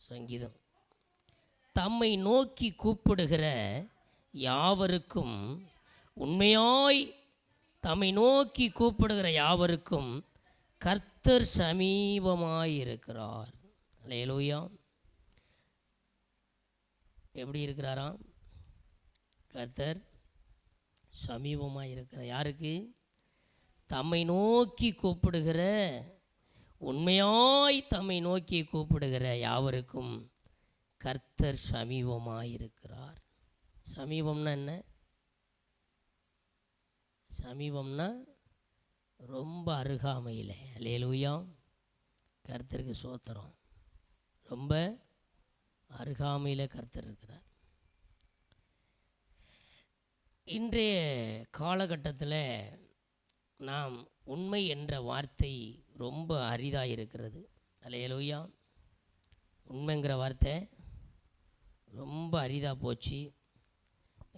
சங்கீதம். தம்மை நோக்கி கூப்பிடுகிற யாவருக்கும் உண்மையாய் தம்மை நோக்கி கூப்பிடுகிற யாவருக்கும் கர்த்தர் சமீபமாயிருக்கிறார். அல்லேலூயா. எப்படி இருக்கிறாராம்? கர்த்தர் சமீபமாயிருக்கிறார். யாருக்கு? தம்மை நோக்கி கூப்பிடுகிற, உண்மையாய் தம்மை நோக்கி கூப்பிடுகிற யாவருக்கும் கர்த்தர் சமீபமாயிருக்கிறார். சமீபம்னா என்ன? சமீபம்னா ரொம்ப அருகாமையில். அல்லேலூயா. கர்த்தருக்கு சோத்திரம். ரொம்ப அருகாமையில் கர்த்தர் இருக்கிறார். இன்றைய காலகட்டத்தில் நாம் உண்மை என்ற வார்த்தை ரொம்ப அரிதாக இருக்கிறது. அல்லேலூயா. உண்மைங்கிற வார்த்தை ரொம்ப அரிதாக போச்சு.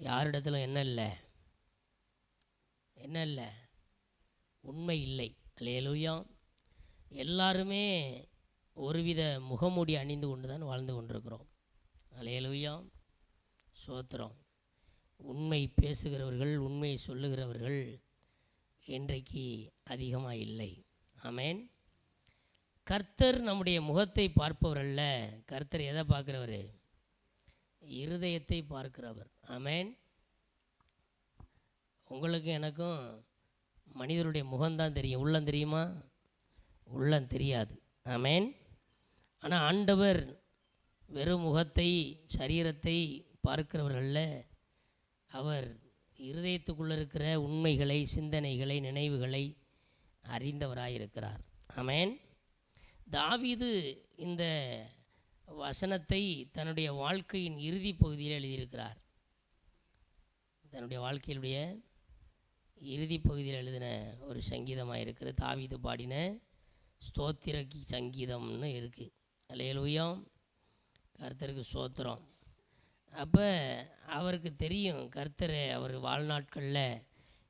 யாரிடத்திலும் என்ன இல்லை, உண்மை இல்லை. அல்லேலூயா. எல்லாருமே ஒருவித முகமூடி அணிந்து கொண்டு தான் வாழ்ந்து கொண்டிருக்கிறோம். அல்லேலூயா. சோத்திரம். உண்மை பேசுகிறவர்கள், உண்மை சொல்லுகிறவர்கள் இன்றைக்கு அதிகமாக இல்லை. ஆமேன். கர்த்தர் நம்முடைய முகத்தை பார்ப்பவர் அல்ல. கர்த்தர் எதை பார்க்குறவர்? இருதயத்தை பார்க்கிறவர். ஆமேன். உங்களுக்கு எனக்கும் மனிதருடைய முகம்தான் தெரியும், உள்ளம் தெரியுமா? உள்ளம் தெரியாது. ஆமேன். ஆனால் ஆண்டவர் வெறும் முகத்தை, சரீரத்தை பார்க்கிறவர் அல்ல. அவர் இருதயத்துக்குள்ளே இருக்கிற உண்மைகளை, சிந்தனைகளை, நினைவுகளை அறிந்தவராயிருக்கிறார். ஆமேன். தாவீது இந்த வசனத்தை தன்னுடைய வாழ்க்கையின் இறுதி பகுதியில் எழுதியிருக்கிறார். தன்னுடைய வாழ்க்கையிலுடைய இறுதி பகுதியில் எழுதின ஒரு சங்கீதமாக இருக்கிறது. தாவீது பாடின ஸ்தோத்திர சங்கீதம்னு இருக்குது. அல்லேலூயா. கர்த்தருக்கு ஸ்தோத்திரம். அப்போ அவருக்கு தெரியும் கர்த்தரை அவர் வாழ்நாட்களில்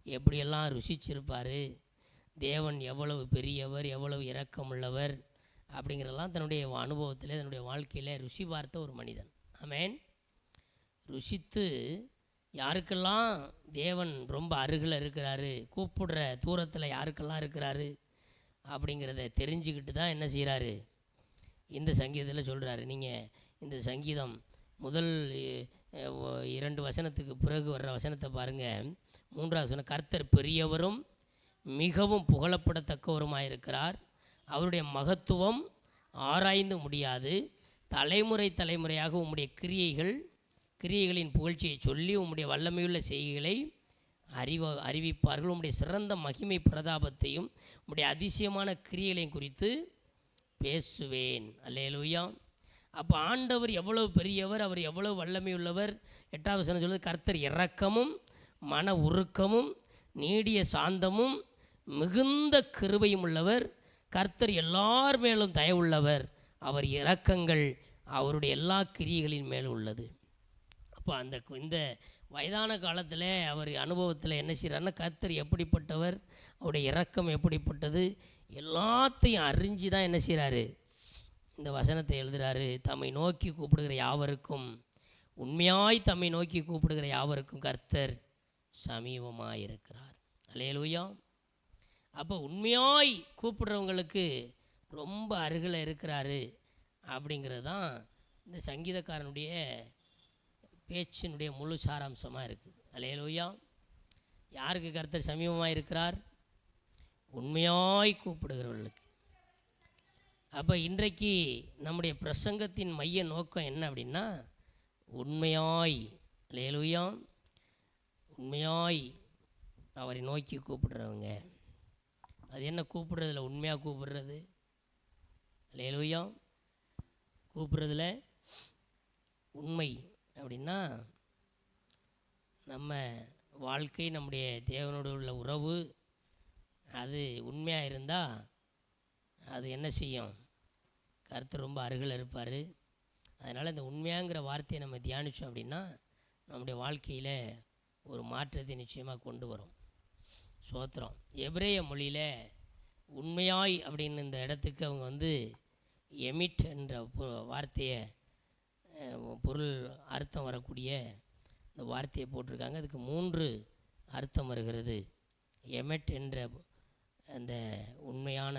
எப்படியெல்லாம் ருசிச்சிருப்பார், தேவன் எவ்வளவு பெரியவர், எவ்வளவு இரக்கமுள்ளவர் அப்படிங்கிறதெல்லாம் தன்னுடைய அனுபவத்தில், தன்னுடைய வாழ்க்கையில் ருசி பார்த்த ஒரு மனிதன். ஆமேன். ருசித்து யாருக்கெல்லாம் தேவன் ரொம்ப அருகில் இருக்கிறாரு, கூப்பிடுற தூரத்தில் யாருக்கெல்லாம் இருக்கிறாரு அப்படிங்கிறத தெரிஞ்சுக்கிட்டு தான் என்ன செய்கிறாரு? இந்த சங்கீதத்தில் சொல்கிறாரு. நீங்கள் இந்த சங்கீதம் முதல் 2 வசனத்துக்கு பிறகு வர்ற வசனத்தை பாருங்கள். 3வது வசனம், கர்த்தர் பெரியவரும் மிகவும் புகழப்படத்தக்கவருமாயிருக்கிறார். அவருடைய மகத்துவம் ஆராய்ந்து முடியாது. தலைமுறை தலைமுறையாக உம்முடைய கிரியைகளின் புகழ்ச்சியை சொல்லி உம்முடைய வல்லமையுள்ள செய்திகளை அறிவிப்பார்கள். உம்முடைய சிறந்த மகிமை பிரதாபத்தையும் உம்முடைய அதிசயமான கிரியைகளையும் குறித்து பேசுவேன். அல்லேலூயா. அப்போ ஆண்டவர் எவ்வளவு பெரியவர், அவர் எவ்வளவு வல்லமையுள்ளவர். 8வது வசனம் சொல்லுது, கர்த்தர் இரக்கமும் மன உருக்கமும் நீடிய சாந்தமும் மிகுந்த கிருபையும் உள்ளவர். கர்த்தர் எல்லார் மேலும் தயவுள்ளவர். அவர் இரக்கங்கள் அவருடைய எல்லா கிரியைகளின் மேலும் உள்ளது. அப்போ இந்த வயதான காலத்தில் அவர் அனுபவத்தில் என்ன செய்கிறாருன்னா, கர்த்தர் எப்படிப்பட்டவர், அவருடைய இரக்கம் எப்படிப்பட்டது எல்லாத்தையும் அறிஞ்சு தான் என்ன செய்கிறாரு? இந்த வசனத்தை எழுதுகிறாரு. தம்மை நோக்கி கூப்பிடுகிற யாவருக்கும், உண்மையாய் தம்மை நோக்கி கூப்பிடுகிற யாவருக்கும் கர்த்தர் சமீபமாக இருக்கிறார். அல்லேலூயா. அப்போ உண்மையாய் கூப்பிடுறவங்களுக்கு ரொம்ப அருகில் இருக்கிறாரு அப்படிங்கிறது தான் இந்த சங்கீதக்காரனுடைய பேச்சினுடைய முழு சாராம்சமாக இருக்குது. அல்லேலூயா. யாருக்கு கர்த்தர் சமீபமாக இருக்கிறார்? உண்மையாய் கூப்பிடுகிறவர்களுக்கு. அப்போ இன்றைக்கு நம்முடைய பிரசங்கத்தின் மைய நோக்கம் என்ன அப்படின்னா, உண்மையாய், அல்லேலூயா, உண்மையாய் அவரை நோக்கி கூப்பிடுறவங்க. அது என்ன கூப்பிடுறதுல உண்மையாக கூப்பிடுறது? அல்லேலூயா. கூப்பிடுறதுல உண்மை அப்படின்னா, நம்ம வாழ்க்கை, நம்முடைய தேவனோடு உள்ள உறவு அது உண்மையாக இருந்தால் அது என்ன செய்யும்? கர்த்தர் ரொம்ப அருகில் இருப்பார். அதனால் இந்த உண்மையாங்கிற வார்த்தையை நம்ம தியானித்தோம் அப்படின்னா நம்முடைய வாழ்க்கையில் ஒரு மாற்றத்தை நிச்சயமாக கொண்டு வரும். சோத்திரம். எபிரேய மொழியில் உண்மையாய் அப்படின்னு இந்த இடத்துக்கு அவங்க எமிட் என்ற வார்த்தையை பொருள் அர்த்தம் வரக்கூடிய இந்த வார்த்தையை போட்டிருக்காங்க. அதுக்கு 3 அர்த்தம் வருகிறது. எமெட் என்ற அந்த உண்மையான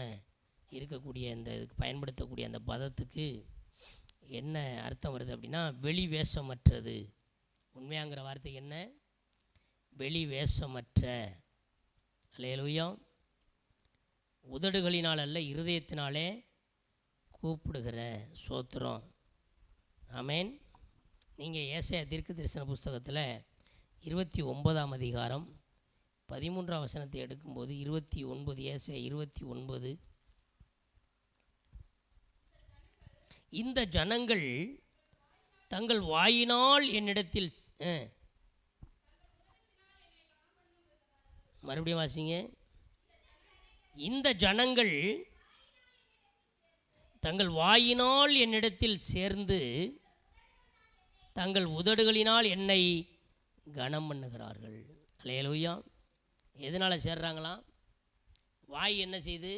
இருக்கக்கூடிய இந்த இதுக்கு பயன்படுத்தக்கூடிய அந்த பதத்துக்கு என்ன அர்த்தம் வருது அப்படின்னா வெளிவேஷமற்றது. உண்மையாங்கிற வார்த்தைக்கு என்ன? வெளிவேஷமற்ற. அல்லேலூயா. உதடுகளினால் அல்ல, இருதயத்தினாலே கூப்பிடுகிற சோத்திரம். ஆமேன். நீங்கள் ஏசாயா தீர்க்கதரிசன புஸ்தகத்தில் 29ஆம் அதிகாரம் 13ஆம் வசனத்தை எடுக்கும்போது 29, ஏசாயா 29, இந்த ஜனங்கள் தங்கள் வாயினால் என்னிடத்தில் மறுபடியும் வாசிங்க. இந்த ஜனங்கள் தங்கள் வாயினால் என்னிடத்தில் சேர்ந்து தங்கள் உதடுகளினால் என்னை கனம் பண்ணுகிறார்கள். அல்லேலூயா. எதனால் சேர்றாங்களாம்? வாய் என்ன செய்யுது?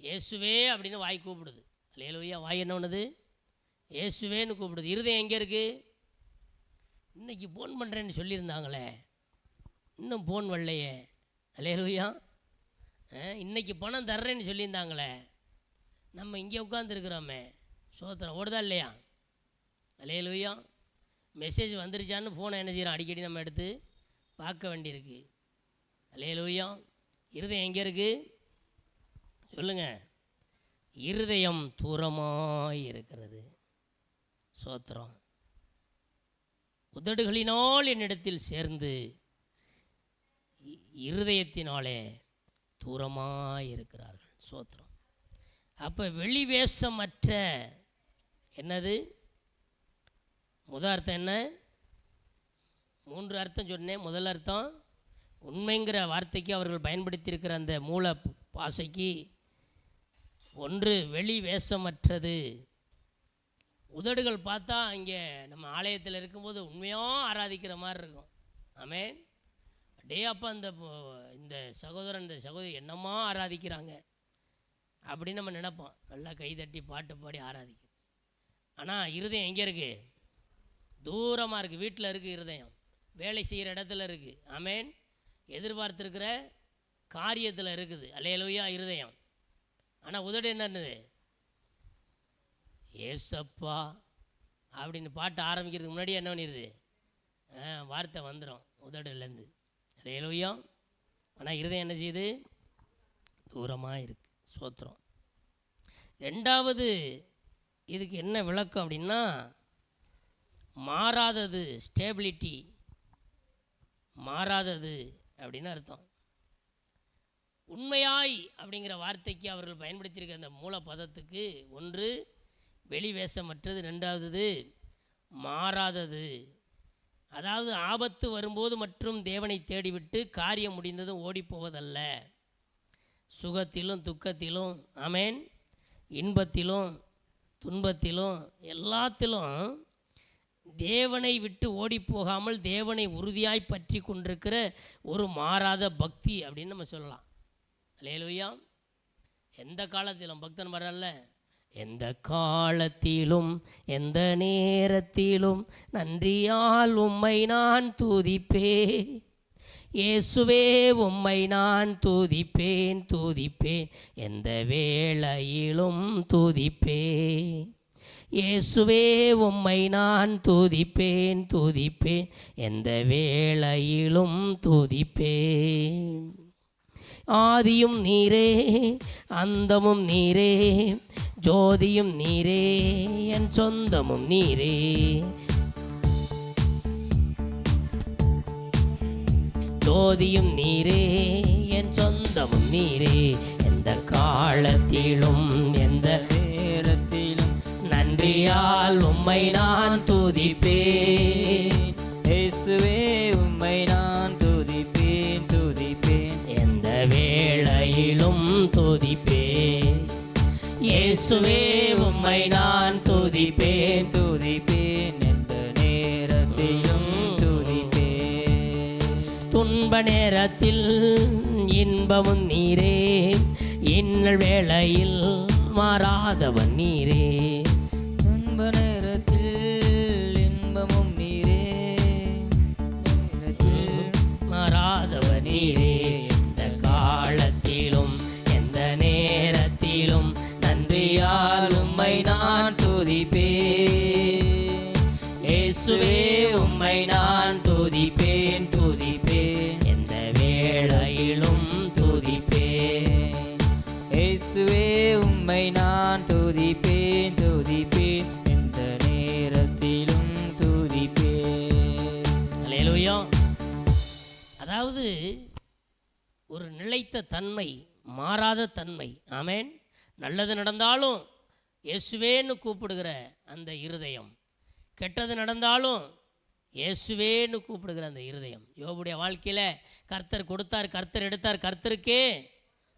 இயேசுவே அப்படின்னு வாய் கூப்பிடுது. அல்லேலூயா. வாய் என்ன பண்ணுது? இயேசுவேன்னு கூப்பிடுது. இருதயம் எங்கே இருக்குது? இன்றைக்கி ஃபோன் பண்ணுறேன்னு சொல்லியிருந்தாங்களே, இன்னும் ஃபோன் வரலையே. அல்லேலூயா. இன்றைக்கி பணம் தர்றேன்னு சொல்லியிருந்தாங்களே, நம்ம இங்கே உட்காந்துருக்குறோமே. சோத்திரம் ஓடுதா இல்லையா? அல்லேலூயா. மெசேஜ் வந்துருச்சான்னு ஃபோனை என்ன செய்கிறோம்? அடிக்கடி நம்ம எடுத்து பார்க்க வேண்டியிருக்கு. அல்லேலூயா. இருதயம் எங்கே இருக்குது? சொல்லுங்கள். இருதயம் தூரமாய் இருக்கிறது. சோத்திரம். உதடுகளினால் என்னிடத்தில் சேர்ந்து இருதயத்தினாலே தூரமாய் இருக்கிறார்கள். சோத்திரம். அப்போ வெளிவேஷமற்ற என்னது? முதல் அர்த்தம் என்ன? 3 அர்த்தம் சொன்னேன். முதல் அர்த்தம் உண்மைங்கிற வார்த்தைக்கு அவர்கள் பயன்படுத்தியிருக்கிற அந்த மூல பாசைக்கு 1 வெளி வேஷமற்றது. உதடுகள் பார்த்தா இங்கே நம்ம ஆலயத்தில் இருக்கும்போது உண்மையாக ஆராதிக்கிற மாதிரி இருக்கும். ஆமேன். டே அப்போ இந்த சகோதரன் இந்த சகோதரி என்னமா ஆராதிக்கிறாங்க அப்படின்னு நம்ம நினைப்போம். நல்லா கைதட்டி பாட்டு பாடி ஆராதிக்கும். ஆனால் இருதயம் எங்கே இருக்குது? தூரமாக இருக்குது. வீட்டில் இருக்குது இருதயம், வேலை செய்கிற இடத்துல இருக்குது. ஆமேன். எதிர்பார்த்துருக்கிற காரியத்தில் இருக்குது. அல்லேலூயா. இருதயம். ஆனால் உதடு என்னது? ஏசப்பா அப்படின்னு பாட்டு ஆரம்பிக்கிறதுக்கு முன்னாடி என்ன பண்ணிடுது? வார்த்தை வந்துடும் உதடுலேருந்து. அல்லேலூயா. ஆனால் இருதயம் என்ன செய்யுது? தூரமாக இருக்குது. சோத்திரம். 2வது இதுக்கு என்ன விளக்கம் அப்படின்னா மாறாதது, ஸ்டேபிலிட்டி. மாறாதது அப்படின்னு அர்த்தம். உண்மையாய் அப்படிங்கிற வார்த்தைக்கு அவர்கள் பயன்படுத்தியிருக்க அந்த மூல பதத்துக்கு 1 வெளிவேஷமற்றது, 2வது மாறாதது. அதாவது ஆபத்து வரும்போது மற்றும் தேவனை தேடிவிட்டு காரியம் முடிந்ததும் ஓடிப்போவதல்ல. சுகத்திலும் துக்கத்திலும், ஆமேன், இன்பத்திலும் துன்பத்திலும் எல்லாத்திலும் தேவனை விட்டு ஓடி போகாமல் தேவனை உறுதியாய் பற்றி கொண்டிருக்கிற ஒரு மாறாத பக்தி அப்படின்னு நம்ம சொல்லலாம். அல்லேலூயா. எந்த காலத்திலும் பக்தன் வரல. எந்த காலத்திலும் எந்த நேரத்திலும் நன்றியால் உம்மை நான் துதிப்பேன். இயேசுவே உம்மை நான் துதிப்பேன் துதிப்பேன், எந்த வேளையிலும் துதிப்பேன். இயேசுவே உம்மை நான் துதிப்பேன் துதிப்பேன், எந்த வேளையிலும் துதிப்பேன். ஆதியும் நீரே அந்தமும் நீரே, ஜோதியும் நீரே என் சொந்தமும் நீரே. ஜோதியும் நீரே என் சொந்தமும் நீரே, எந்த காலத்திலும் எந்த நேரத்திலும் நன்றியால் உம்மை நான் துதிப்பேன். இயேசுவே உம்மை நான் துதிப்பேன் துதிப்பேன், எந்த வேளையிலும் துதிப்பேன். இயேசுவே உம்மை நான் துதிப்பேன் துதிப்பேன், எந்த நேரத்திலும் துதிப்பேன். துன்ப நேரத்தில் இன்பமும் நீரே, இன்னல் வேளையில் மாறாதவன் நீரே. துன்ப நேரத்தில் இன்பமும் நீரே, நேரத்தில் மாறாதவன் நீரே. எந்த காலத்திலும் எந்த நேரத்திலும் நன்றியால் உம்மை நான் துதிப்பேன். இயேசுவே உம்மை நான் துதிப்பேன் துதிப்பேன், எந்த வேளையிலும் துதிப்பேன். இயேசுவே உம்மை நான் துதிப்பேன் துதிப்பேன், எந்த நேரத்திலும் துதிப்பேன். அல்லேலூயா. அதாவது ஒரு நிலைத்த தன்மை, மாறாத தன்மை. ஆமென். நல்லது நடந்தாலும் இயேசுவேன்னு கூப்பிடுகிற அந்த இருதயம், கெட்டது நடந்தாலும் இயேசுவேன்னு கூப்பிடுகிற அந்த இருதயம். யோபுடைய வாழ்க்கையில் கர்த்தர் கொடுத்தார், கர்த்தர் எடுத்தார், கர்த்தருக்கே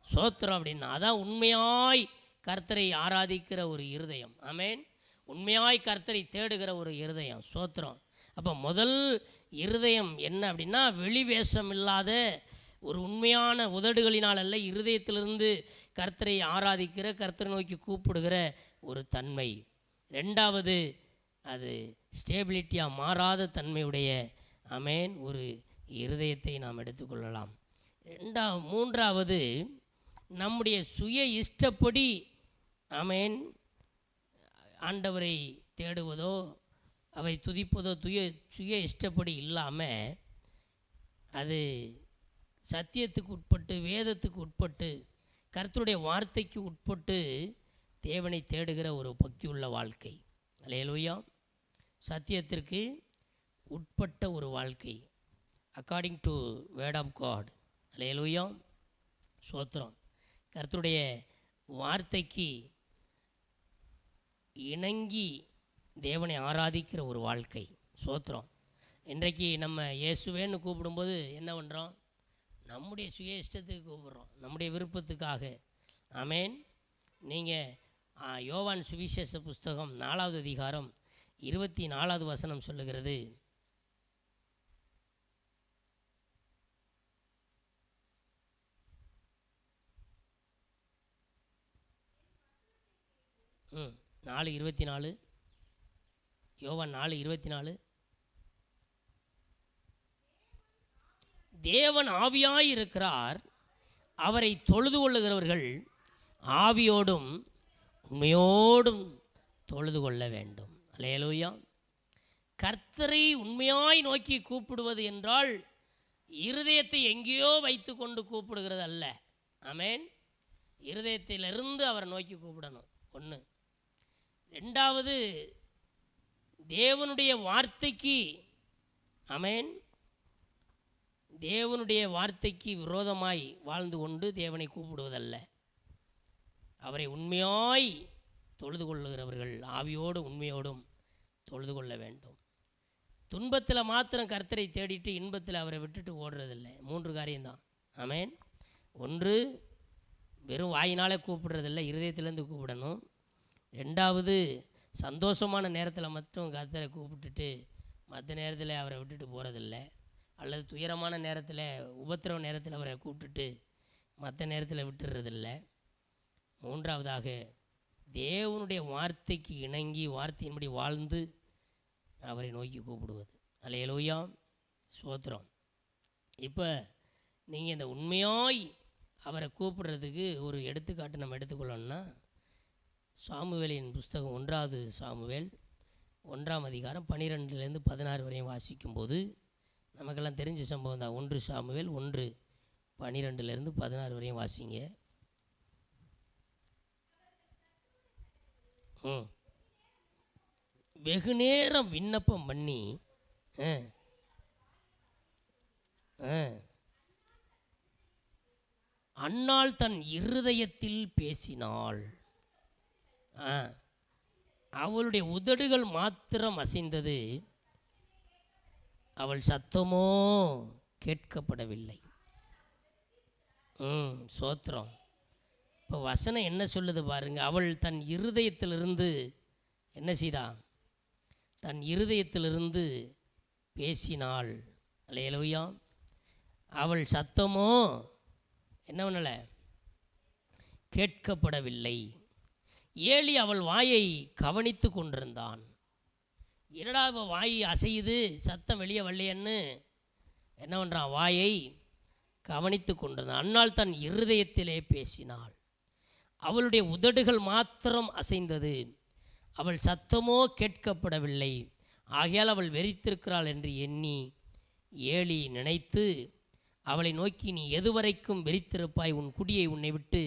சோத்திரம் அப்படின்னா அதான் உண்மையாய் கர்த்தரை ஆராதிக்கிற ஒரு இருதயம். ஆமென். உண்மையாய் கர்த்தரை தேடுகிற ஒரு இருதயம். சோத்திரம். அப்போ முதல் இருதயம் என்ன அப்படின்னா, வெளிவேஷம் இல்லாத ஒரு உண்மையான உதடுகளினால் அல்ல, இருதயத்திலிருந்து கர்த்தரை ஆராதிக்கிற, கர்த்தரை நோக்கி கூப்பிடுகிற ஒரு தன்மை. ரெண்டாவது, அது ஸ்டேபிலிட்டியாக மாறாத தன்மையுடைய ஆமென் ஒரு இருதயத்தை நாம் எடுத்துக்கொள்ளலாம். மூன்றாவது, நம்முடைய சுய இஷ்டப்படி ஆமென் ஆண்டவரை தேடுவதோ அவை துதிப்பதோ சுய இஷ்டப்படி இல்லாமல், அது சத்தியத்துக்கு உட்பட்டு, வேதத்துக்கு உட்பட்டு, கர்த்தருடைய வார்த்தைக்கு உட்பட்டு தேவனை தேடுகிற ஒரு பக்தியுள்ள வாழ்க்கை. அல்லேலூயா. சத்தியத்திற்கு உட்பட்ட ஒரு வாழ்க்கை, according to word of God. அல்லேலூயா. சோத்திரம். கர்த்தருடைய வார்த்தைக்கு இணங்கி தேவனை ஆராதிக்கிற ஒரு வாழ்க்கை. சோத்திரம். இன்றைக்கு நம்ம இயேசுவேன்னு கூப்பிடும்போது என்ன பண்ணுறோம்? நம்முடைய சுய இஷ்டத்துக்கு கூப்பிடுறோம், நம்முடைய விருப்பத்துக்காக. ஆமென். நீங்கள் யோவான் சுவிசேஷ புஸ்தகம் 4வது அதிகாரம் 24வது வசனம் சொல்லுகிறது, ம் 4:24, யோவான் 4:24, தேவன் ஆவியாயிருக்கிறார், அவரை தொழுது கொள்ளுகிறவர்கள் ஆவியோடும் உண்மையோடும் தொழுது கொள்ள வேண்டும். அல்லேலூயா. கர்த்தரை உண்மையாய் நோக்கி கூப்பிடுவது என்றால் இருதயத்தை எங்கேயோ வைத்து கொண்டு கூப்பிடுகிறது அல்ல. ஆமென். இருதயத்திலிருந்து அவரை நோக்கி கூப்பிடணும். ஒன்று. ரெண்டாவது, தேவனுடைய வார்த்தைக்கு ஆமென் தேவனுடைய வார்த்தைக்கு விரோதமாய் வாழ்ந்து கொண்டு தேவனை கூப்பிடுவதல்ல, அவரை உண்மையாய் தொழுது கொள்ளுகிறவர்கள் ஆவியோடு உண்மையோடும் தொழுது கொள்ள வேண்டும். துன்பத்தில் மாத்திரம் கர்த்தரை தேடிட்டு இன்பத்தில் அவரை விட்டுட்டு ஓடுறதில்லை. 3 காரியம்தான். ஆமென். ஒன்று, வெறும் வாயினாலே கூப்பிடுறதில்லை, இருதயத்திலேருந்து கூப்பிடணும். ரெண்டாவது, சந்தோஷமான நேரத்தில் மட்டும் கர்த்தரை கூப்பிட்டுட்டு மற்ற நேரத்தில் அவரை விட்டுட்டு போகிறதில்லை, அல்லது துயரமான நேரத்தில், உபத்திரவ நேரத்தில் அவரை கூப்பிட்டுட்டு மற்ற நேரத்தில் விட்டுறதில்லை. மூன்றாவதாக, தேவனுடைய வார்த்தைக்கு இணங்கி வார்த்தையின்படி வாழ்ந்து அவரை நோக்கி கூப்பிடுவது. அல்லேலூயா. சோத்திரம். இப்போ நீங்கள் இந்த உண்மையாய் அவரை கூப்பிடுறதுக்கு ஒரு எடுத்துக்காட்டு நம்ம எடுத்துக்கொள்ளணும்னா, சாமுவேலின் புஸ்தகம் 1வது சாமுவேல் 1ஆம் அதிகாரம் 12லேருந்து 16 வரையும் வாசிக்கும்போது நமக்கெல்லாம் தெரிஞ்ச சம்பவம் தான். 1 சாமுவேல் 1:12லேருந்து 16 வரையும் வாசிங்க. வெகு நேரம் விண்ணப்பம் பண்ணி அன்னாள் தன் இருதயத்தில் பேசினாள், அவளுடைய உதடுகள் மாத்திரம் அசைந்தது, அவள் சத்தமோ கேட்கப்படவில்லை. சோத்திரம். இப்போ வசனம் என்ன சொல்லுது பாருங்க. அவள் தன் இருதயத்திலிருந்து என்ன செய்தா? தன் இருதயத்திலிருந்து பேசினாள். அல்லேலூயா. அவள் சத்தமோ என்ன பண்ணலை? கேட்கப்படவில்லை. ஏலி அவள் வாயை கவனித்து கொண்டிருந்தான். என்னடா இவள் வாய் அசையுது, சத்தம் வெளியே வரலையன்னு என்ன பண்ணுறான், வாயை கவனித்து கொண்டிருந்தான். அன்னாள் தன் இருதயத்திலே பேசினாள். அவளுடைய உதடுகள் மாத்திரம் அசைந்தது, அவள் சத்தமோ கேட்கப்படவில்லை. ஆகையால் அவள் வெறித்திருக்கிறாள் என்று எண்ணி ஏலி நினைத்து அவளை நோக்கி, நீ எதுவரைக்கும் வெறித்திருப்பாய், உன் குடியை உன்னை விட்டு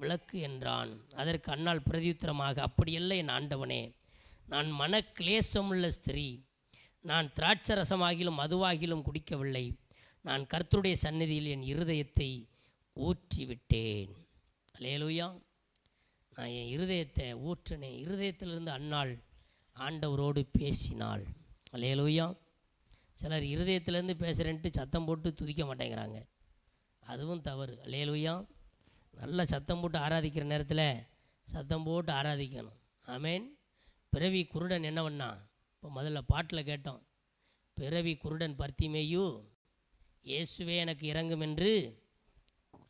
விலக்கு என்றான். அதற்கு அன்னாள் பிரதியுத்தரமாக, அப்படியல்ல என் ஆண்டவனே, நான் மனக்லேசமுள்ள ஸ்திரீ, நான் திராட்சரசமாகிலும் மதுவாகிலும் குடிக்கவில்லை, நான் கர்த்தருடைய சந்நிதியில் என் இருதயத்தை ஊற்றிவிட்டேன். அல்லேலூயா. நான் என் இருதயத்தை ஊற்றினேன். இருதயத்திலிருந்து அன்னாள் ஆண்டவரோடு பேசினாள். அல்லேலூயா. சிலர் இருதயத்திலேருந்து பேசுகிறேன்ட்டு சத்தம் போட்டு துதிக்க மாட்டேங்கிறாங்க, அதுவும் தவறு. அல்லேலூயா. நல்லா சத்தம் போட்டு ஆராதிக்கிற நேரத்தில் சத்தம் போட்டு ஆராதிக்கணும். ஆமேன். பிறவி குருடன் என்ன பண்ணா, இப்போ முதல்ல பாட்டில் கேட்டோம், பிறவி குருடன் பர்த்திமேயு இயேசுவே எனக்கு இறங்கும் என்று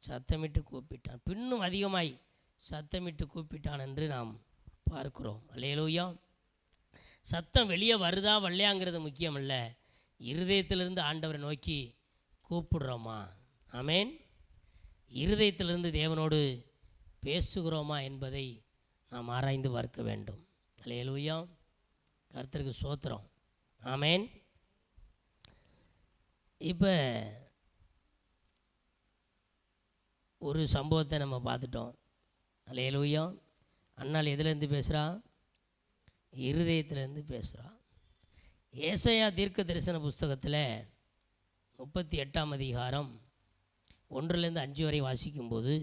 சத்தமிட்டு கூப்பிட்டான். பின்னும் அதிகமாய் சத்தமிட்டு கூப்பிட்டான் என்று நாம் பார்க்கிறோம். அல்லேலூயா. சத்தம் வெளியே வருதா வரலையாங்கிறது முக்கியமல்ல, இருதயத்திலிருந்து ஆண்டவரை நோக்கி கூப்பிடுறோமா. ஆமேன். இருதயத்திலிருந்து தேவனோடு பேசுகிறோமா என்பதை நாம் ஆராய்ந்து பார்க்க வேண்டும். அல்லேலூயா. கர்த்தருக்கு ஸ்தோத்திரம். ஆமேன். இப்போ ஒரு சம்பவத்தை நம்ம பார்த்துட்டோம். அல்லேலூயா. அன்னாள் எதுலேருந்து பேசுகிறா, இருதயத்திலேருந்து பேசுகிறா. ஏசாயா தீர்க்க தரிசன புஸ்தகத்தில் 38ஆம் அதிகாரம் 1-5 வரை வாசிக்கும்போது,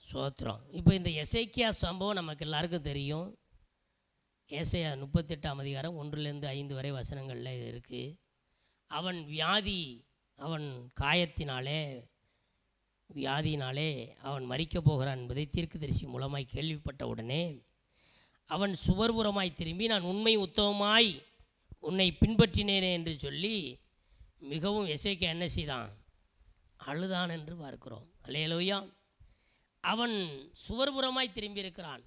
சோத்திரம். இப்போ இந்த எசேக்கியா சம்பவம் நமக்கு எல்லாருக்கும் தெரியும். ஏசாயா 38ஆம் அதிகாரம் 1-5 வரை வசனங்களில் இது இருக்குது. அவன் அவன் காயத்தினாலே வியாதியினாலே அவன் மரிக்கப் போகிறான் என்பதை தீர்க்கதரிசி மூலமாய் கேள்விப்பட்ட உடனே அவன் சுவர்புறமாய் திரும்பி, நான் உண்மை உத்தமமாய் உன்னை பின்பற்றினேனே என்று சொல்லி மிகவும் எசேக்கியா என்ன செய்தான், அழுதான் என்று பார்க்கிறோம். அல்லேலூயா. அவன் சுவர்புறமாய் திரும்பி இருக்கிறான்.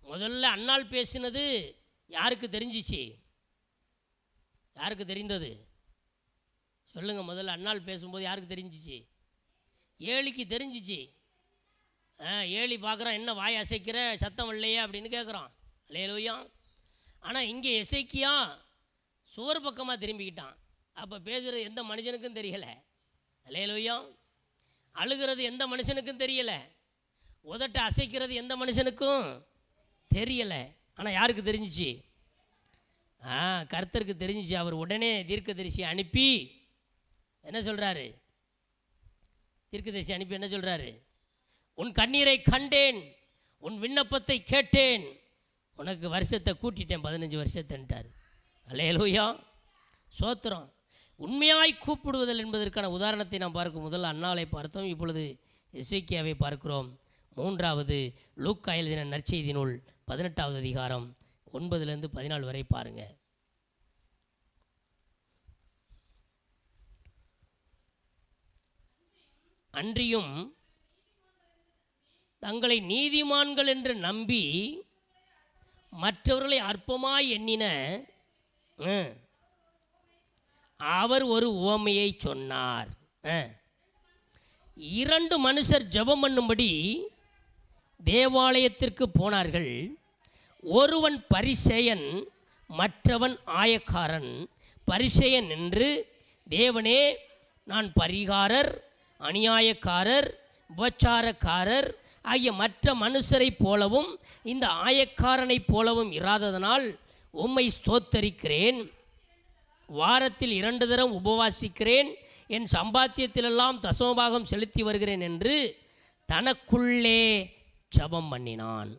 முதல்ல அன்னாள் பேசினது யாருக்கு தெரிஞ்சிச்சு, யாருக்கு தெரிந்தது சொல்லுங்கள். முதல்ல அன்னாள் பேசும்போது யாருக்கு தெரிஞ்சிச்சு, ஏலிக்கு தெரிஞ்சிச்சு. ஏலி பார்க்குறான், என்ன வாய் அசைக்கிற, சத்தம் இல்லையே அப்படின்னு கேட்குறான். அல்லேலூயா. ஆனால் இங்கே எசேக்கியா சுவர் பக்கமாக திரும்பிக்கிட்டான். அப்போ பேசுகிறது எந்த மனுஷனுக்கும் தெரியலை. அல்லேலூயா. அழுகிறது எந்த மனுஷனுக்கும் தெரியலை, உதட்ட அசைக்கிறது எந்த மனுஷனுக்கும் தெரியலை. ஆனால் யாருக்கு தெரிஞ்சிச்சு, கர்த்தருக்கு தெரிஞ்சிச்சு. அவர் உடனே தீர்க்கதரிசியை அனுப்பி என்ன சொல்கிறாரு, தீர்க்கதரிசி அனுப்பி என்ன சொல்கிறாரு, உன் கண்ணீரை கண்டேன், உன் விண்ணப்பத்தை கேட்டேன், உனக்கு வருஷத்தை கூட்டிட்டேன், 15 வருஷத்தைன்ட்டார். அல்லேலூயா. சோத்திரம். உண்மையாய் கூப்பிடுவதல் என்பதற்கான உதாரணத்தை நாம் பார்க்கும். முதல்ல அன்னாளை பார்த்தோம், இப்பொழுது எசேக்கியாவை பார்க்கிறோம். 3வது லூக்கா எழுதின நற்செய்தி நூல் 18வது அதிகாரம் 9-14 வரை பாருங்கள். அன்றியும் தங்களை நீதிமான்கள் என்று நம்பி மற்றவர்களை அற்பமாய் எண்ணின அவர் ஒரு உவமையை சொன்னார். 2 மனுஷர் ஜெபம் பண்ணும்படி தேவாலயத்திற்கு போனார்கள். ஒருவன் பரிசேயன், மற்றவன் ஆயக்காரன். பரிசேயன் நின்று, தேவனே, நான் பரிகாரர், அநியாயக்காரர், உபச்சாரக்காரர் ஆகிய மற்ற மனுஷரைப் போலவும் இந்த ஆயக்காரனைப் போலவும் இராததனால் உம்மை ஸ்தோத்தரிக்கிறேன். வாரத்தில் 2 தரம் உபவாசிக்கிறேன், என் சம்பாத்தியத்திலெல்லாம் தசமபாகம் செலுத்தி வருகிறேன் என்று தனக்குள்ளே ஜெபம் பண்ணினான்.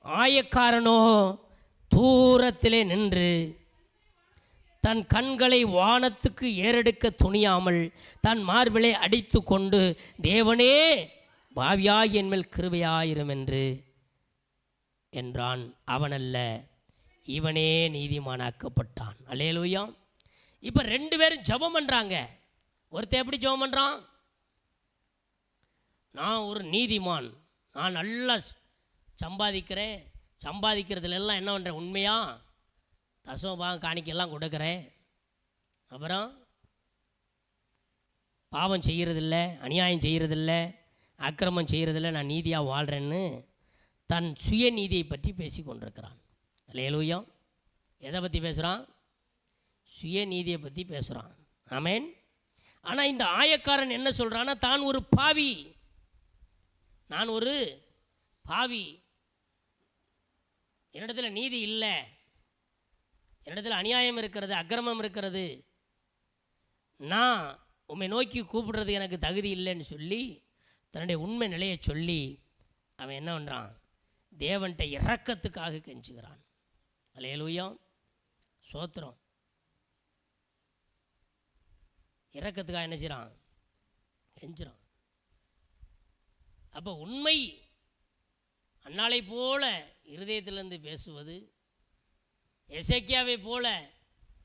ஆயக்காரனோ தூரத்திலே நின்று தன் கண்களை வானத்துக்கு ஏறெடுக்க துணியாமல் தன் மார்பிலை அடித்து கொண்டு, தேவனே பாவியாய் என்மேல் கிருபையாயிரும் என்றான். அவனல்ல, இவனே நீதிமானாக்கப்பட்டான். அல்லேலூயா. இப்போ 2 பேரும் ஜெபம் பண்ணுறாங்க. ஒருத்தன் எப்படி ஜெபம் பண்ணுறான்? நான் ஒரு நீதிமான், நான் நல்லா சம்பாதிக்கிறேன், சம்பாதிக்கிறதுல எல்லாம் என்ன பண்ணுறேன், உண்மையாக தசமபாகம் காணிக்கெல்லாம் கொடுக்குறேன், அப்புறம் பாவம் செய்கிறதில்ல, அநியாயம் செய்கிறதில்ல, அக்கிரமம் செய்கிறதில்ல, நான் நீதியாக வாழ்கிறேன்னு தன் சுயநீதியை பற்றி பேசி கொண்டிருக்கிறான். அல்லேலூயா. எதை பற்றி பேசுகிறான்? சுயநீதியை பற்றி பேசுகிறான். ஆமேன். ஆனால் இந்த ஆயக்காரன் என்ன சொல்கிறான்னா, தான் ஒரு பாவி, நான் ஒரு பாவி, என்னிடத்துல நீதி இல்லை, என்னிடத்தில் அநியாயம் இருக்கிறது, அக்கிரமம் இருக்கிறது, நான் உம்மை நோக்கி கூப்பிடுறது எனக்கு தகுதி இல்லைன்னு சொல்லி தன்னுடைய உண்மை நிலையை சொல்லி அவன் என்ன பண்ணுறான், தேவன்கிட்ட இரக்கத்துக்காக கெஞ்சுகிறான். அல்லேலூயா. சோத்திரம். இரக்கத்துக்காக என்ன செய்கிறான், கெஞ்சுறான். அப்போ உண்மை அன்னாளை போல இருதயத்திலிருந்து பேசுவது, எசேக்கியாவை போல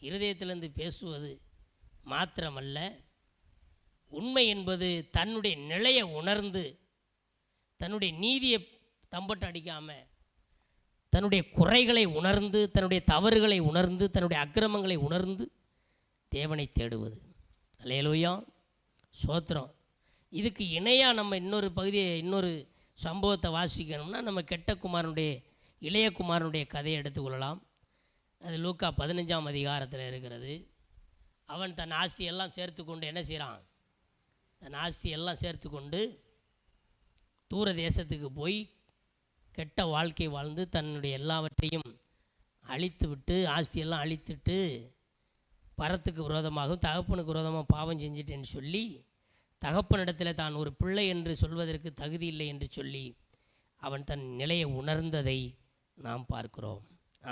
இருதயத்திலிருந்து பேசுவது மாத்திரமல்ல, உண்மை என்பது தன்னுடைய நிலையை உணர்ந்து, தன்னுடைய நீதியை தம்பட்டு அடிக்காமல், தன்னுடைய குறைகளை உணர்ந்து, தன்னுடைய தவறுகளை உணர்ந்து, தன்னுடைய அக்கிரமங்களை உணர்ந்து தேவனை தேடுவது. அல்லேலூயா. சோத்திரம். இதுக்கு இணையாக நம்ம இன்னொரு பகுதியை, இன்னொரு சம்பவத்தை வாசிக்கணும்னா, நம்ம கெட்ட குமாரனுடைய, இளைய குமாரனுடைய கதையை எடுத்துக்கொள்ளலாம். அது லூக்கா 15ஆம் அதிகாரத்தில் இருக்கிறது. அவன் தன் ஆஸ்தியெல்லாம் சேர்த்து கொண்டு என்ன செய்கிறான், தன் ஆஸ்தியெல்லாம் சேர்த்து கொண்டு தூர தேசத்துக்கு போய் கெட்ட வாழ்க்கை வாழ்ந்து தன்னுடைய எல்லாவற்றையும் அழித்து விட்டு, ஆஸ்தியெல்லாம் அழித்துட்டு, பரத்துக்கு விரோதமாகவும் தகப்பனுக்கு விரோதமாக பாவம் செஞ்சிட்டேன்னு சொல்லி, தகப்பனிடத்தில் தான் ஒரு பிள்ளை என்று சொல்வதற்கு தகுதி இல்லை என்று சொல்லி அவன் தன் நிலையை உணர்ந்ததை நாம் பார்க்கிறோம்.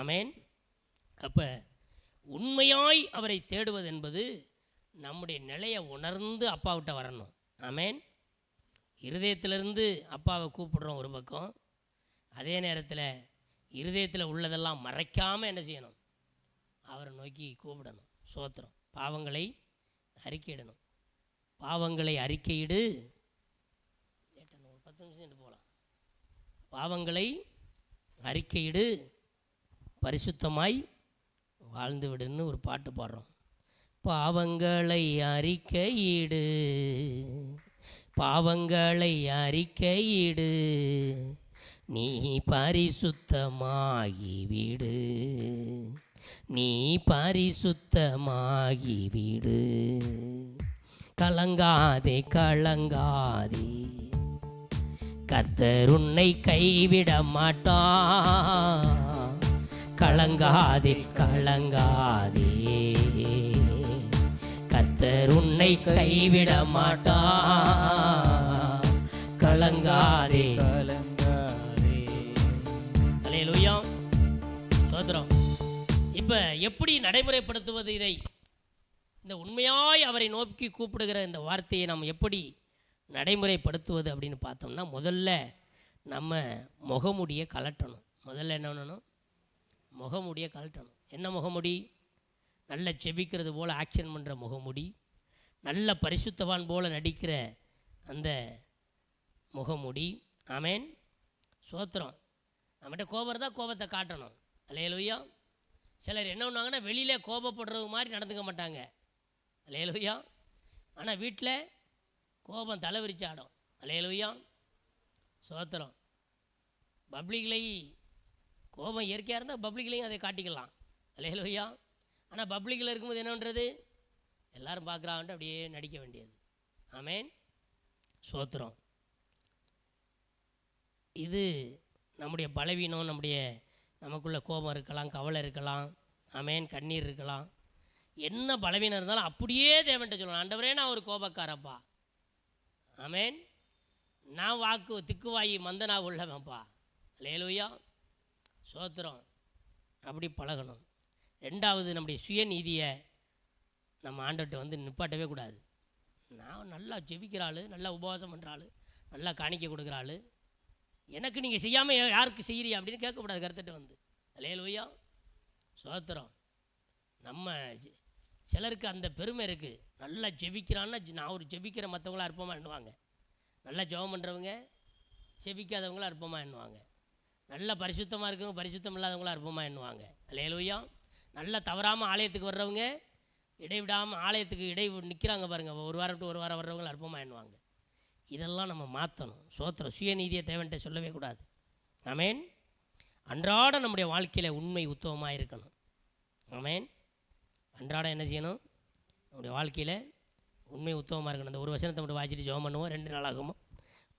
ஆமேன். அப்போ உண்மையாய் அவரை தேடுவது என்பது நம்முடைய நிலையை உணர்ந்து அப்பாவிட்ட வரணும். ஆமேன். இருதயத்திலிருந்து அப்பாவை கூப்பிடுறோம் ஒரு பக்கம், அதே நேரத்தில் இருதயத்தில் உள்ளதெல்லாம் மறைக்காமல் என்ன செய்யணும், அவரை நோக்கி கூப்பிடணும். சோத்திரம். பாவங்களை அறிக்கையிடணும். பாவங்களை அறிக்கையிடு. ஒரு 10 நிமிஷம் போகலாம். பாவங்களை அறிக்கையிடு, பரிசுத்தமாய் வாழ்ந்து விடுன்னு ஒரு பாட்டு பாடுறோம். பாவங்களை அறிக்கையிடு, பாவங்களை அறிக்கையிடு, நீ பரிசுத்தமாகிவிடு, நீ பரிசுத்தமாகிவிடு. கலங்காதே கலங்காதே, கர்த்தர் உன்னை கைவிட மாட்டார். கலங்காதே கலங்காதே, கர்த்தர் உன்னை கைவிட மாட்டார். கலங்காதே கலங்காதே. அல்லேலூயா. சோத்திரம். இப்போ எப்படி நடைமுறைப்படுத்துவது இதை? இந்த உண்மையாய் அவரை நோக்கி கூப்பிடுகிற இந்த வார்த்தையை நாம் எப்படி நடைமுறைப்படுத்துவது அப்படின்னு பார்த்தோம்னா, முதல்ல நம்ம முகமுடியை கலட்டணும். முதல்ல என்ன பண்ணணும், முகமுடியை கலட்டணும். என்ன முகமுடி? நல்ல செபிக்கிறது போல் ஆக்ஷன் பண்ணுற முகமுடி, நல்ல பரிசுத்தவான் போல் நடிக்கிற அந்த முகமுடி. ஆமேன். சோத்திரம். நம்மகிட்ட கோபம் இருந்தால் கோபத்தை காட்டணும். அல்லேலூயா. சிலர் என்ன பண்ணுவாங்கன்னா, வெளியிலே கோபப்படுறது மாதிரி நடந்துக்க மாட்டாங்க. அல்லேலூயா. ஆனால் வீட்டில் கோபம் தலைவிரிச்சு ஆடும். அல்லேலூயா. சோத்திரம். பப்ளிக்லை கோபம் இயற்கையாக இருந்தால் பப்ளிக்லையும் அதை காட்டிக்கலாம். அல்லேலூயா. ஆனால் பப்ளிக்கில் இருக்கும்போது என்ன பண்ணுறது, எல்லோரும் பார்க்குறாங்கன்ட்டு அப்படியே நடிக்க வேண்டியது. ஆமேன். சோத்திரம். இது நம்முடைய பலவீனம். நமக்குள்ள கோபம் இருக்கலாம், கவலை இருக்கலாம், ஆமேன், கண்ணீர் இருக்கலாம். என்ன பலவீனம் இருந்தாலும் அப்படியே தேவன்கிட்ட சொல்லணும். ஆண்டவரே, நான் ஒரு கோபக்காரப்பா. ஆமேன். நான் திக்குவாயி மந்தனா உள்ளவன்ப்பா. அல்லேலூயா. சோத்திரம். அப்படி பழகணும். ரெண்டாவது, நம்முடைய சுயநீதியை நம்ம ஆண்டவர்கிட்ட வந்து நிப்பாட்டவே கூடாது. நான் நல்லா ஜெபிக்கிற ஆள், நல்லா உபவாசம் பண்ணுற ஆள், நல்லா காணிக்க கொடுக்குற ஆள், எனக்கு நீங்கள் செய்யாமல் யாருக்கு செய்கிறீ அப்படின்னு கேட்கக்கூடாது. கருத்துட்டு வந்து அல்லேலூயா சோத்திரம். நம்ம சிலருக்கு அந்த பெருமை இருக்குது. நல்லா ஜெபிக்கிறான்னா நான் ஒரு ஜெபிக்கிற மற்றவங்களாம் அற்பமாக எண்ணுவாங்க. நல்லா ஜெபம் பண்ணுறவங்க ஜெபிக்காதவங்களாம் அற்பமாக எண்ணுவாங்க. நல்ல பரிசுத்தமாக இருக்கிறவங்க பரிசுத்தம் இல்லாதவங்களாம் அற்பமாக எண்ணுவாங்க. அல்லேலூயா. நல்லா தவறாமல் ஆலயத்துக்கு வர்றவங்க, இடைவிடாமல் ஆலயத்துக்கு நிற்கிறாங்க பாருங்கள், ஒரு வாரம் டு ஒரு வாரம் வர்றவங்க அற்பமாக எண்ணுவாங்க. இதெல்லாம் நம்ம மாற்றணும். சோத்திரம். சுயநீதியை தேவன்கிட்ட சொல்லவே கூடாது. ஆமேன். அன்றாட நம்முடைய வாழ்க்கையில் உண்மை உத்தமமாக இருக்கணும். ஆமேன். அன்றாடம் என்ன செய்யணும்? நம்முடைய வாழ்க்கையில் உண்மை உத்தமமாக இருக்கணும். அந்த ஒரு வசனத்தை மட்டும் வாசிச்சுட்டு ஜெபம் பண்ணுவோம். 2 நாளாகமும்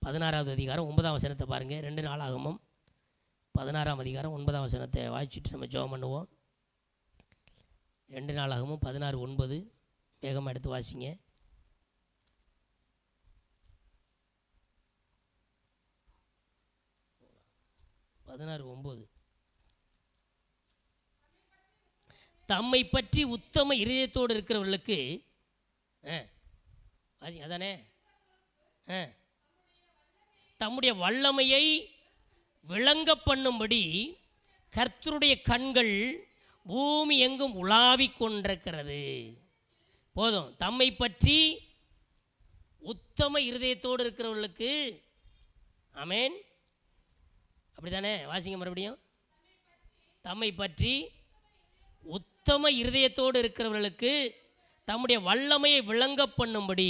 16வது அதிகாரம் 9ஆம் வசனத்தை பாருங்கள். 2 நாளாகமும் 16ஆம் அதிகாரம் 9ஆம் வசனத்தை வாசிச்சுட்டு நம்ம ஜெபம் பண்ணுவோம். 2 நாளாகமும் 16:9 வேகமாக எடுத்து வாசிங்க. 16:9 தம்மை பற்றி உத்தம இருதயத்தோடு இருக்கிறவர்களுக்கு அதானே தம்முடைய வல்லமையை விளங்க பண்ணும்படி கர்த்தருடைய கண்கள் பூமி எங்கும் உலாவிக் கொண்டிருக்கிறது. போதும். தம்மை பற்றி உத்தம இருதயத்தோடு இருக்கிறவர்களுக்கு. ஆமேன். அப்படி தானே? வாசிங்க மறுபடியும். தம்மை பற்றி உத்தம இருதயத்தோடு இருக்கிறவர்களுக்கு தம்முடைய வல்லமையை விளங்க பண்ணும்படி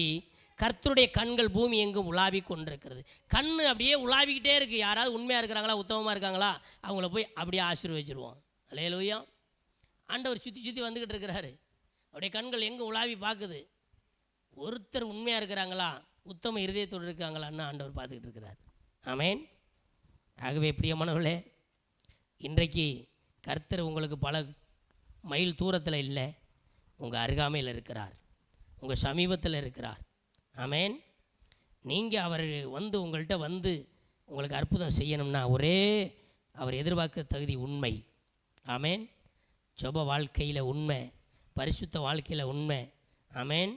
கர்த்தருடைய கண்கள் பூமி எங்கும் உலாவிக் கொண்டிருக்கிறது. கண் அப்படியே உலாவிக்கிட்டே இருக்குது. யாராவது உண்மையாக இருக்கிறாங்களா, உத்தமமாக இருக்காங்களா, அவங்கள போய் அப்படியே ஆசீர்வதிச்சிருவோம். அல்லேலூயா. ஆண்டவர் சுற்றி சுற்றி வந்துக்கிட்டு இருக்கிறாரு. அப்படியே கண்கள் எங்கே உலாவி பார்க்குது. ஒருத்தர் உண்மையாக இருக்கிறாங்களா, உத்தம இருதயத்தோடு இருக்காங்களான்னு ஆண்டவர் பார்த்துக்கிட்டு இருக்கிறார். ஆமேன். ஆகவே பிரியமானவர்களே, இன்றைக்கு கர்த்தர் உங்களுக்கு பல மைல் தூரத்தில் இல்லை, உங்கள் அருகாமையில் இருக்கிறார், உங்கள் சமீபத்தில் இருக்கிறார். ஆமேன். நீங்கள் அவர் வந்து உங்கள்கிட்ட வந்து உங்களுக்கு அற்புதம் செய்யணும்னா ஒரே அவர் எதிர்பார்க்க தகுதி உண்மை. ஆமேன். ஜெப வாழ்க்கையில் உண்மை, பரிசுத்த வாழ்க்கையில் உண்மை. ஆமேன்.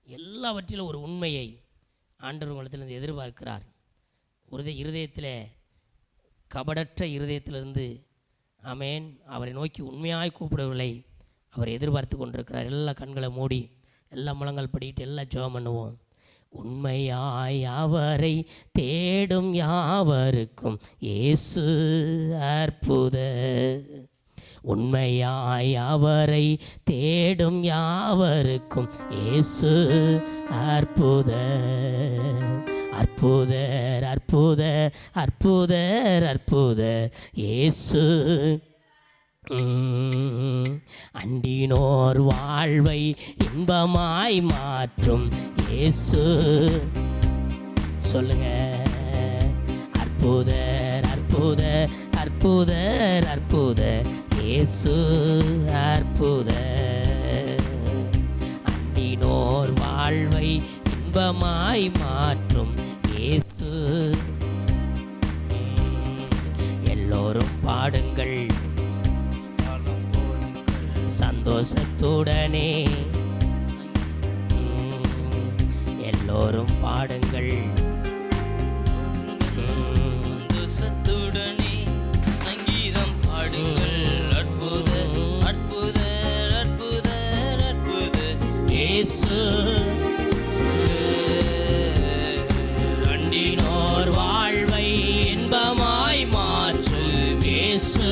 எல்லாவற்றிலும் ஒரு உண்மையை ஆண்டவர் உங்களிடத்திலிருந்து எதிர்பார்க்கிறார். இருதயத்தில் கபடற்ற இருதயத்திலிருந்து ஆமேன் அவரை நோக்கி உண்மையாய் கூப்பிடவில்லை அவர் எதிர்பார்த்து கொண்டிருக்கிறார். எல்லா கண்களை மூடி எல்லா முழங்கள் படிக்கிட்டு எல்லாம் ஜெபம் பண்ணுவோம். உண்மையாய் அவரை தேடும் யாவருக்கும் இயேசு அற்புதர். உண்மையாய் அவரை தேடும் யாவருக்கும் இயேசு அற்புதர். அற்புதர் அற்புதர் அற்புதர் அற்புதர் இயேசு. அண்டினோர் வாழ்வை இன்பமாய் மாற்றும் இயேசு. சொல்லுங்க. அற்புதர் அற்புதர் அற்புதர் அற்புதர் இயேசு அற்புதர். அண்டினோர் வாழ்வை இன்பமாய் மாற்றும் இயேசு. எல்லோரும் பாடுங்கள் சந்தோஷத்துடனே, எல்லோரும் பாடுங்கள் சந்தோஷத்துடனே, சங்கீதம் பாடுங்கள். அற்புதர் அற்புதர் அற்புதர் அற்புதர் இயேசு. அண்டினோர் வாழ்வை இன்பமாய் மாற்றும் இயேசு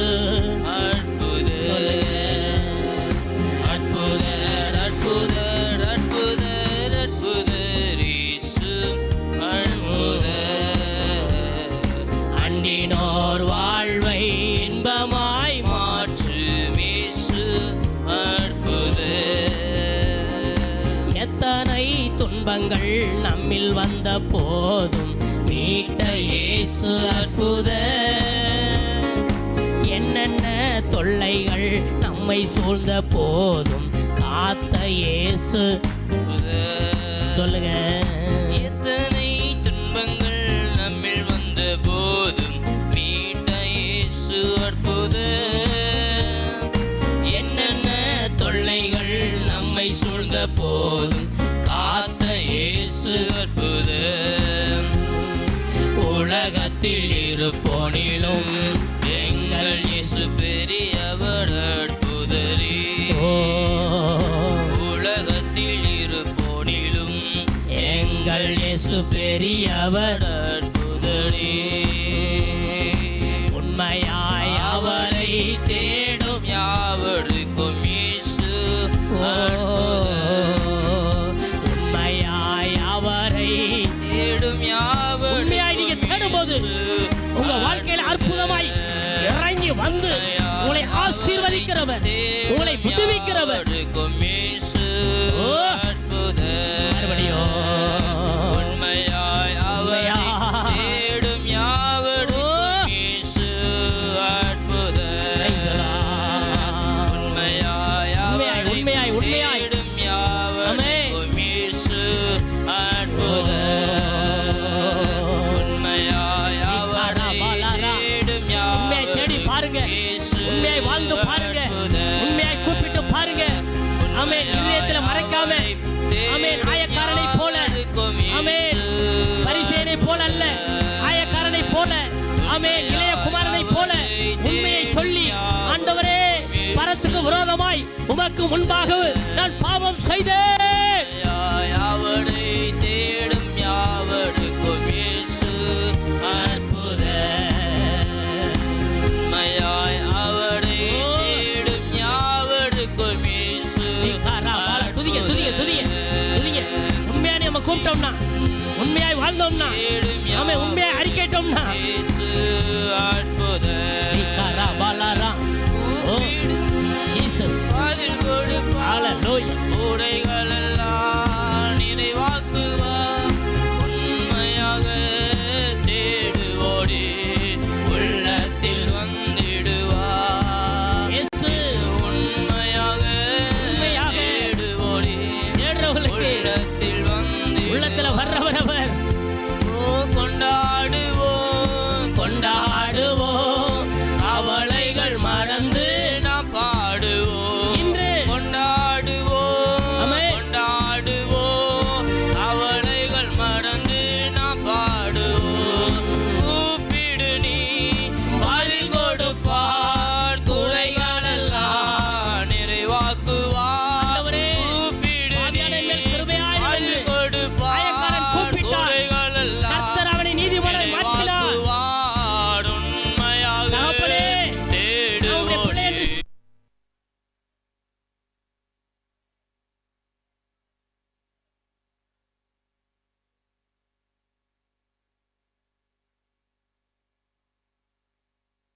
அற்புதர். அற்புதர் அற்புதர் அற்புதர் அற்புதர் இயேசு அற்புதர். அண்டினோர் வாழ்வை இன்பமாய் மாற்றும் இயேசு அற்புதர். எத்தனை துன்பங்கள் நம்மில் வந்த போதும் மீட்ட இயேசு அற்புதர். என்னென்ன தொல்லைகள் நம்மை சூழ்ந்த போதும் காத்த இயேசு. சொல்லுங்க. எத்தனை துன்பங்கள் நம்மில் வந்த போதும் மீட்ட இயேசு அற்புதர். என்னென்ன உலகத்தில் இருப்போனிலும் எங்கள் இயேசு பெரியவர் அற்புதரே. உலகத்தில் இருப்போனிலும் எங்கள் இயேசு பெரியவர் அற்புதரே. உண்மையாய் அவரை தேடும் யாவருக்கும் இயேசு உண்மையாய் அவரை தேடும் யாவருக்கும் உண்மையாய் நீங்க தேடும்போது உங்க வாழ்க்கையில அற்புதமாய் இறங்கி வந்து உங்களை ஆசீர்வதிக்கிறவர், உங்களை விடுவிக்கிறவர். மறுபடியும் உண்மையாய் அவரை தேடும் யாவருக்கும் இயேசு அற்புதர். உண்மையாய் அவரை தேடும் யாவருக்கும் இயேசு அற்புதர். உண்மையாய் அவரை தேடும் உண்மையை தேடி பாருங்க, உண்மையை வாழ்ந்து பாருங்க, உண்மையை கூப்பிட்டு பாருங்க. ஆமென். இதயத்துல மறைக்காம, ஆமென், ஆயக்காரனை போல, ஆமென், பரிசேயனை போல அல்ல, ஆயக்காரனை போல, ஆமென், இளைய குமாரனை போல உண்மையை சொல்லி, ஆண்டவரே, பரத்துக்கு விரோதமாய் உமக்கு முன்பாக நான் பாவம் செய்தேன். அவரை தேடும் யாவருக்கும் இயேசு அற்புதர். உண்மையாய் அவரை தேடும் யாவருக்கும் இயேசு துதிங்க துதிங்க துதிங்க துதிங்க. உண்மையா நம்ம கூப்பிட்டோம்னா, உண்மையாய் வாழ்ந்தோம்னா, நாம உண்மையாய் அறிக்கையிட்டோம்னா, இயேசு அற்புதர். ஓ ஜீசஸ், அதில் கொடுப்பார் ஹalleluya. உடைகள்